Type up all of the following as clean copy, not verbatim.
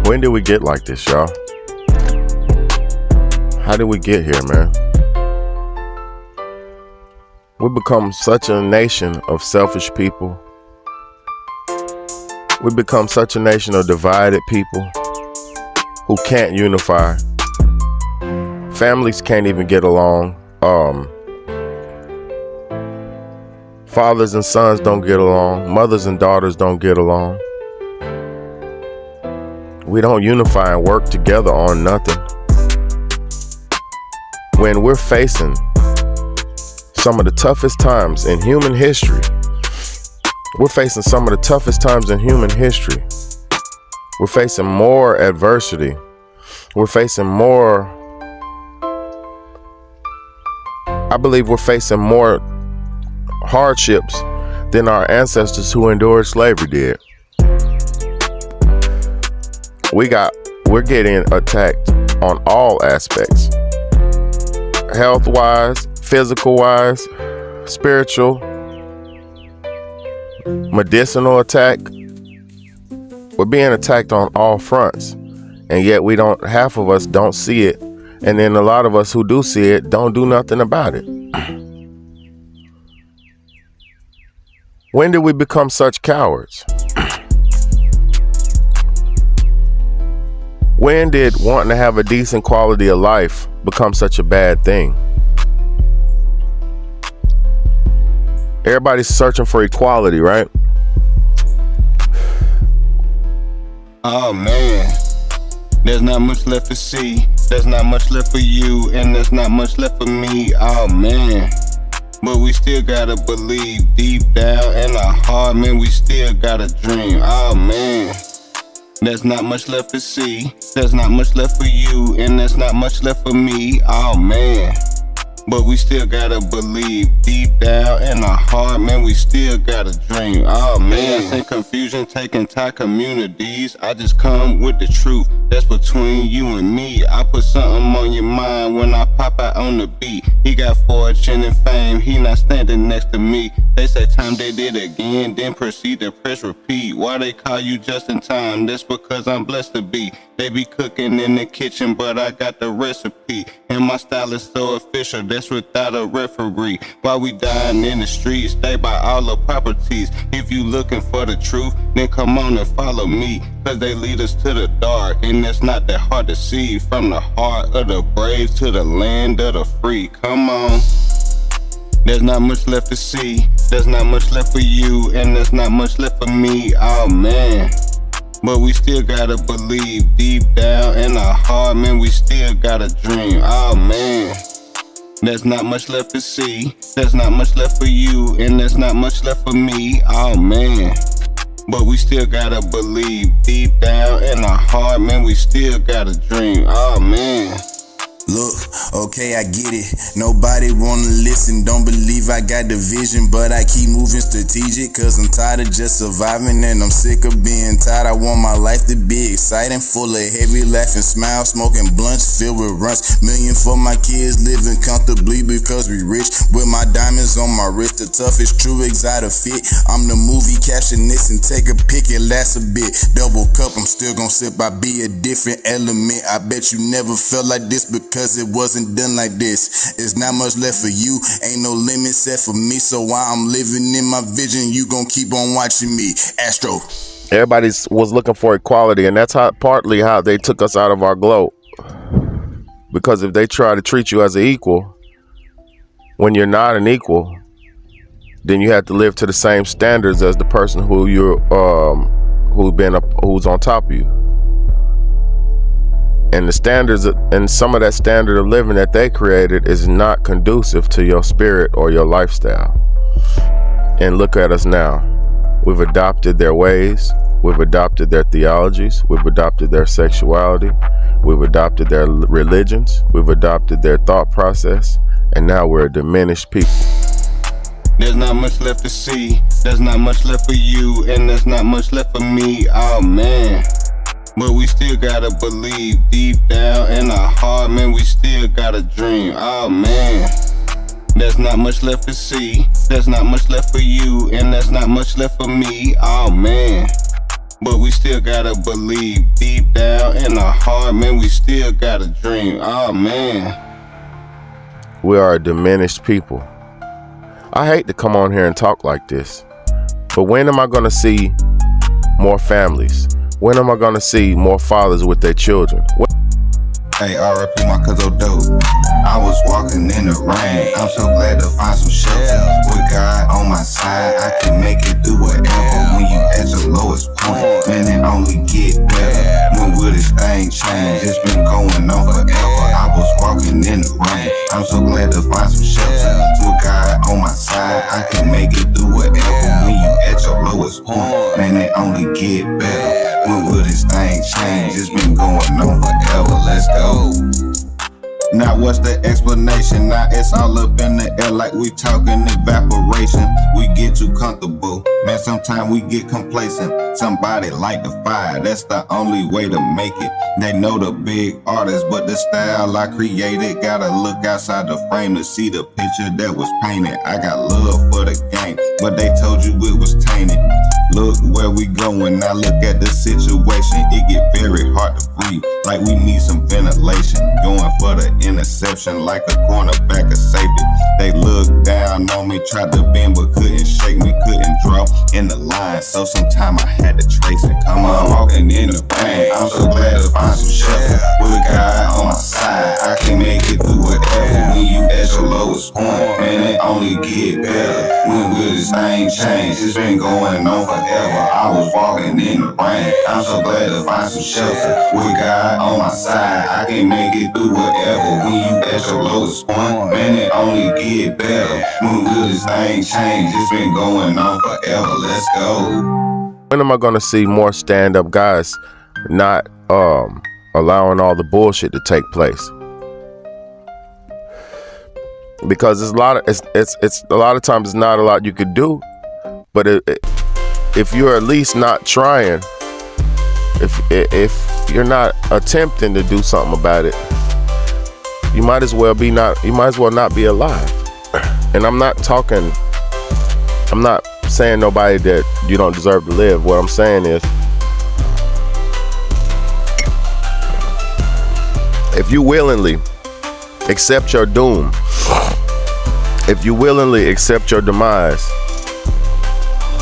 When did we get like this, y'all? How did we get here, man? We become such a nation of selfish people. We become such a nation of divided people who can't unify. Families can't even get along. Fathers and sons don't get along. Mothers and daughters don't get along. We don't unify and work together on nothing. When we're facing some of the toughest times in human history, we're facing some of the toughest times in human history. We're facing more adversity. We're facing more, I believe we're facing more hardships than our ancestors who endured slavery did. We're getting attacked on all aspects. Health-wise, physical-wise, spiritual, medicinal attack. We're being attacked on all fronts. And yet half of us don't see it. And then a lot of us who do see it don't do nothing about it. When did we become such cowards? When did wanting to have a decent quality of life become such a bad thing? Everybody's searching for equality, right? Oh man, there's not much left to see. There's not much left for you, and there's not much left for me. Oh man, but we still gotta believe deep down in our heart, man, we still got a dream. Oh man, there's not much left to see. There's not much left for you, and there's not much left for me. Oh man, but we still gotta believe deep down in our heart, man, we still got a dream. Oh man, ain't confusion taking entire communities. I just come with the truth that's between you and me. I put something on your mind when I pop out on the beat. He got fortune and fame, he not standing next to me. They say time they did again, then proceed to press repeat. Why they call you just in time? That's because I'm blessed to be. They be cooking in the kitchen, but I got the recipe. And my style is so official, that's without a referee. While we dying in the streets, they buy all the properties. If you looking for the truth, then come on and follow me. Cause they lead us to the dark, and it's not that hard to see. From the heart of the brave to the land of the free. Come on. There's not much left to see. There's not much left for you, and there's not much left for me. Oh man, but we still gotta believe deep down in our heart, man, we still got a dream. Oh man, there's not much left to see. There's not much left for you, and there's not much left for me. Oh man, but we still gotta believe deep down in our heart, man, we still got a dream. Oh man. Look, okay, I get it. Nobody wanna listen, don't believe I got the vision, but I keep moving strategic, cause I'm tired of just surviving and I'm sick of being tired. I want my life to be exciting, full of heavy laughing, smiles, smoking blunts filled with runs. Million for my kids, living comfortably because we rich. With my diamonds on my wrist, the toughest true exotic fit. I'm the movie, caption this and take a pic, it lasts a bit. Double cup, I'm still gon' sip, I be a different element. I bet you never felt like this because it wasn't done like this. It's not much left for you, ain't no limit set for me. So while I'm living in my vision, you gon' keep on watching me. Astro. Everybody was looking for equality, and that's partly how they took us out of our globe. Because if they try to treat you as an equal, when you're not an equal, then you have to live to the same standards as the person who who's on top of you. And the standards and some of that standard of living that they created is not conducive to your spirit or your lifestyle. And look at us now. We've adopted their ways. We've adopted their theologies. We've adopted their sexuality. We've adopted their religions. We've adopted their thought process. And now we're a diminished people. There's not much left to see. There's not much left for you, and there's not much left for me. Oh man. But we still gotta believe deep down in our heart, man, we still got a dream. Oh man, there's not much left to see. There's not much left for you, and there's not much left for me. Oh man, but we still gotta believe. Deep down in our heart, man, we still got a dream. Oh man, we are a diminished people. I hate to come on here and talk like this, but when am I gonna see more families? When am I gonna see more fathers with their children? Hey, R.I.P. my cousin dope. I was walking in the rain. I'm so glad to find some shelter. With God on my side, I can make it through whatever. When you at your lowest point, man, it only get better. When will this thing change? It's been going on forever. I was walking in the rain. I'm so glad to find some shelter. With God on my side, I can make it through whatever. When you at your lowest point, man, it only get better. When will this thing change? It's been going on forever. Let's go. Now what's the explanation? Now it's all up in the air like we talking evaporation. We get too comfortable, man, sometimes we get complacent. Somebody light the fire, that's the only way to make it. They know the big artist, but the style I created. Gotta look outside the frame to see the picture that was painted. I got love for the game, but they told you it was tainted. Look where we going, now look at the situation. It get very hard to breathe, like we need some ventilation. Going for the interception like a cornerback of safety. They looked down on me, tried to bend but couldn't shake me, couldn't draw in the line, so sometime I had to trace it. Come on, walking in the rain. I'm so glad to find some shelter. With God on my side, I can make it through whatever. When you at your lowest point, man, it only get better. When will this thing change? It's been going on forever. I was walking in the rain. I'm so glad to find some shelter. With God on my side, I can make it through whatever. When you at your lowest point, man, it only get better. When will this thing change? It's been going on forever. Let's go. When am I gonna see more stand-up guys not allowing all the bullshit to take place? Because it's a lot of times it's not a lot you could do, but if you're at least not trying, if you're not attempting to do something about it, you might as well not be alive. And I'm not saying nobody that you don't deserve to live. What I'm saying is, if you willingly accept your doom, if you willingly accept your demise,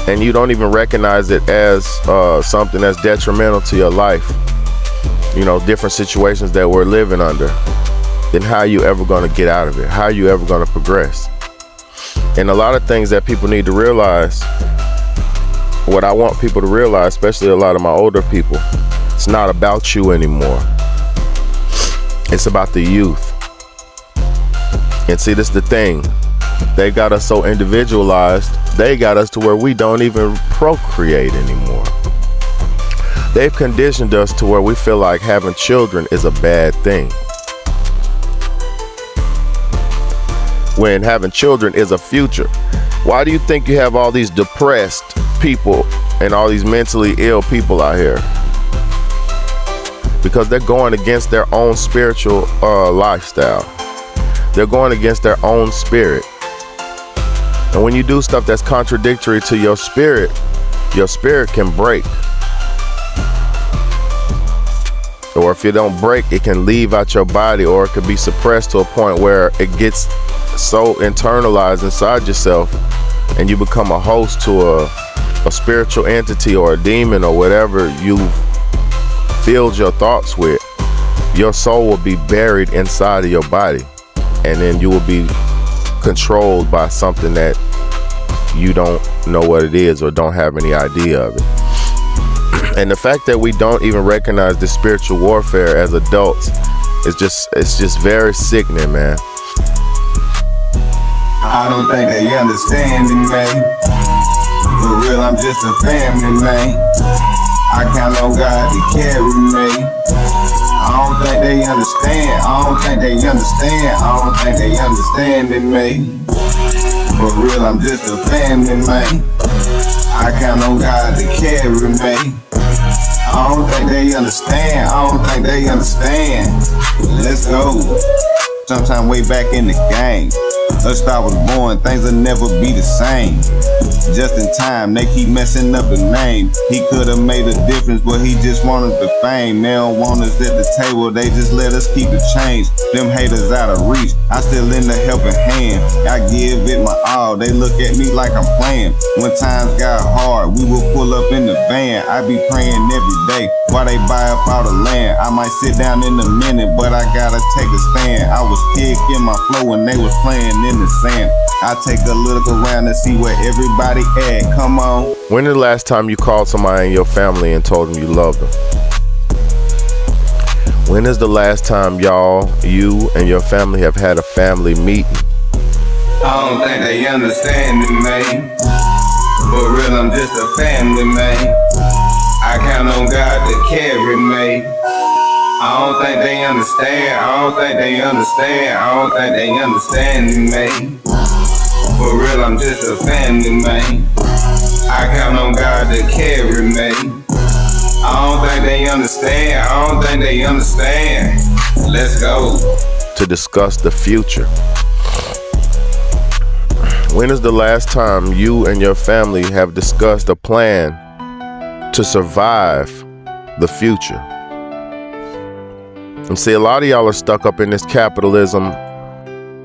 and you don't even recognize it as something that's detrimental to your life, you know, different situations that we're living under, then how are you ever going to get out of it? How are you ever going to progress? And a lot of things that people need to realize, what I want people to realize, especially a lot of my older people, it's not about you anymore. It's about the youth. And see, this is the thing. They got us so individualized, they got us to where we don't even procreate anymore. They've conditioned us to where we feel like having children is a bad thing, when having children is a future. Why do you think you have all these depressed people and all these mentally ill people out here? Because they're going against their own spiritual lifestyle. They're going against their own spirit. And when you do stuff that's contradictory to your spirit can break. Or if you don't break, it can leave out your body, or it could be suppressed to a point where it gets so internalized inside yourself and you become a host to a spiritual entity or a demon or whatever you've filled your thoughts with. Your soul will be buried inside of your body, and then you will be controlled by something that you don't know what it is or don't have any idea of it. And the fact that we don't even recognize the spiritual warfare as adults it's just very sickening, man. I don't think they understand me, man. For real, I'm just a family, man. I count on God to carry me. I don't think they understand. I don't think they understanding me. For real, I'm just a family, man. I count on God to carry me. I don't think they understand. Let's go. Sometime way back in the game, A star was born, things will never be the same. Just in time, they keep messing up the name. He could've made a difference, but he just wanted the fame. They don't want us at the table, they just let us keep the change. Them haters out of reach, I still lend a helping hand. I give it my all, they look at me like I'm playing. When times got hard, we will pull up in the van. I be praying every day while they buy up all the land. I might sit down in a minute, but I gotta take a stand. I was kicking my flow when they was playing in the sand. I take a look around to see where everybody at. Come on. When is the last time you called somebody in your family and told them you loved them? When is the last time you and your family have had a family meeting? I don't think they understand it, man. For real, I'm just a family, man. I count on God to carry me. I don't think they understand. I don't think they understand. I don't think they understand me. For real, I'm just a family, man. I count on God to carry me. I don't think they understand. I don't think they understand. Let's go. To discuss the future. When is the last time you and your family have discussed a plan to survive the future? And see, a lot of y'all are stuck up in this capitalism.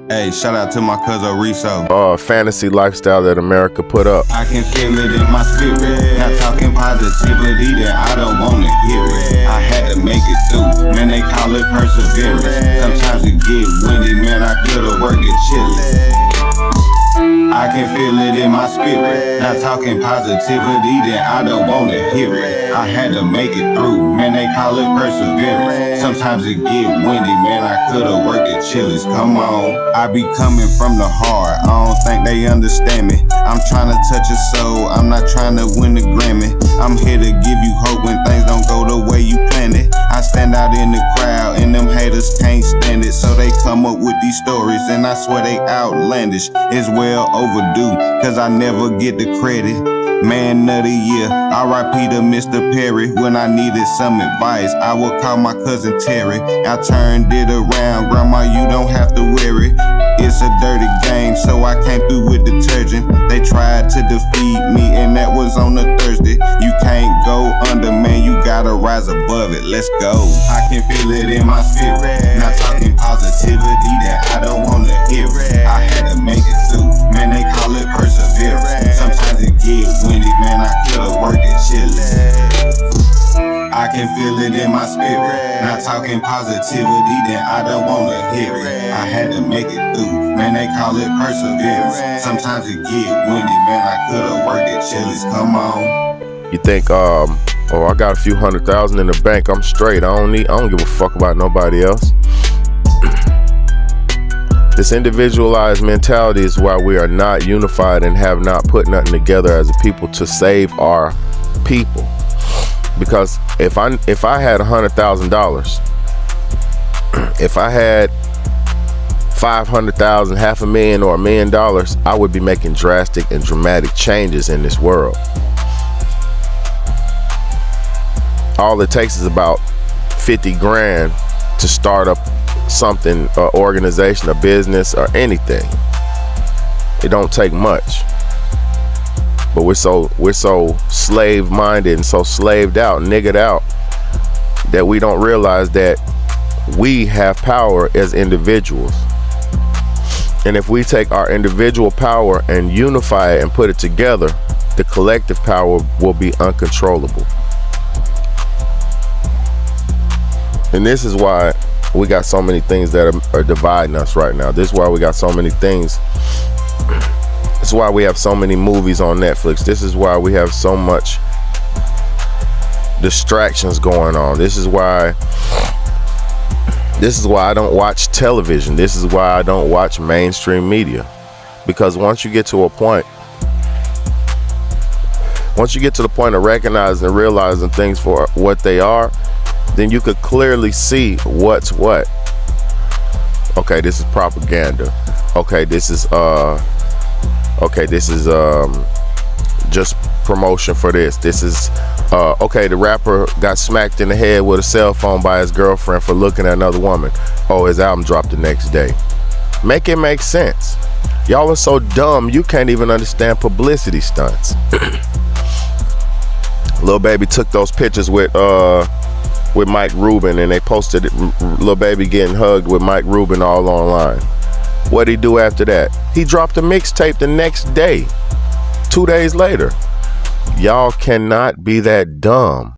Hey, shout out to my cousin Riso. Fantasy lifestyle that America put up. I can feel it in my spirit. Not talking positivity that I don't wanna hear it. I had to make it through. Man, they call it perseverance. Sometimes it get windy, man. I could've worked it chillin'. I can feel it in my spirit. Not talking positivity that I don't wanna hear it. I had to make it through. Man, they call it perseverance. Sometimes it get windy, man. I could've worked it chillin'. Come on. I be coming from the heart. I don't think they understand me. I'm trying to touch your soul. I'm not trying to win the Grammy. I'm here to give you hope when things don't go the way you planned it. I stand out in the crowd and them haters can't stand it. So they come up with these stories and I swear they outlandish. It's well overdue, cause I never get the credit. Man of the year, R.I.P. to Mr. Perry. When I needed some advice, I would call my cousin Terry. I turned it around, grandma, you don't have to wear it. It's a dirty game, so I came through with detergent. They tried to defeat me, and that was on a Thursday. You can't go under, man, you gotta rise above it. Let's go. I can feel it in my spirit. Not talking positivity that I don't wanna hear it. I had to make it through, man, they call it perseverance. Sometimes it get windy, man, I could've worked it chillin'. I can feel it in my spirit. Not talking positivity, then I don't wanna hear it. I had to make it through, man, they call it perseverance. Sometimes it get windy, man, I could've worked it chillin'. Come on. You think, oh, I got a few $100,000 in the bank, I'm straight. I don't give a fuck about nobody else. This individualized mentality is why we are not unified and have not put nothing together as a people to save our people. Because if I had $100,000, if I had 500,000, $500,000, or $1 million, I would be making drastic and dramatic changes in this world. All it takes is about 50 grand to start up something, an organization, a business, or anything. It don't take much. But we're so slave-minded and so slaved out, niggered out, that we don't realize that we have power as individuals. And if we take our individual power and unify it and put it together, the collective power will be uncontrollable. And this is why we got so many things that are dividing us right now. This is why we got so many things. This is why we have so many movies on Netflix. This is why we have so much distractions going on. This is why I don't watch television. This is why I don't watch mainstream media. Because once you get to the point of recognizing and realizing things for what they are, then you could clearly see what's what. Okay, this is propaganda. Okay, this is just promotion for this. This is okay, the rapper got smacked in the head with a cell phone by his girlfriend for looking at another woman. Oh, his album dropped the next day. Make it make sense. Y'all are so dumb, you can't even understand publicity stunts. Lil Baby took those pictures with Mike Rubin, and they posted it, Lil Baby getting hugged with Mike Rubin all online. What'd he do after that? He dropped a mixtape the next day, 2 days later. Y'all cannot be that dumb.